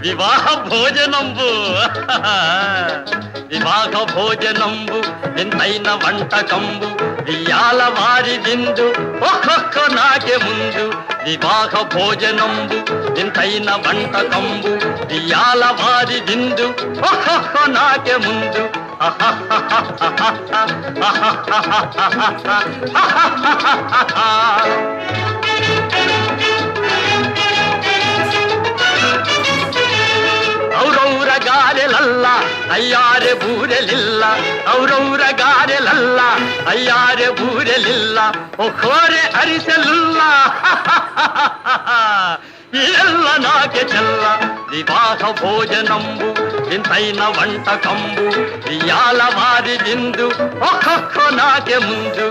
వివాహ భోజనంబు వివాహ భోజనంబు ఎంతైన వంటకంబు ఇయాల వారి విందు ఒక్కొక్క నాకే ముందు వివాహ భోజనంబు ఎంతైన వంటకంబు ఇయాల వారి విందు ఒక్కొక్క నాకే ముందు ಔರೌರ ಗಾರೆಲಲ್ಲ ಅಯ್ಯಾರೆ ಬೂರೆಲಿಲ್ಲ ಔರೌರ ಗಾರೆಲಲ್ಲ ಅಯ್ಯಾರೆ ಬೂರೆಲಿಲ್ಲ ಒಖೋರೆ ಅರಿಸಲಿಲ್ಲ ಎಲ್ಲ ನಾಕೆ ಚೆಲ್ಲ ವಿವಾಹ ಭೋಜನಂಬು ಇಂತೈನ వంటకంబు ఇయాల వారి విందు ఒక్కొక్క నాకే ముందు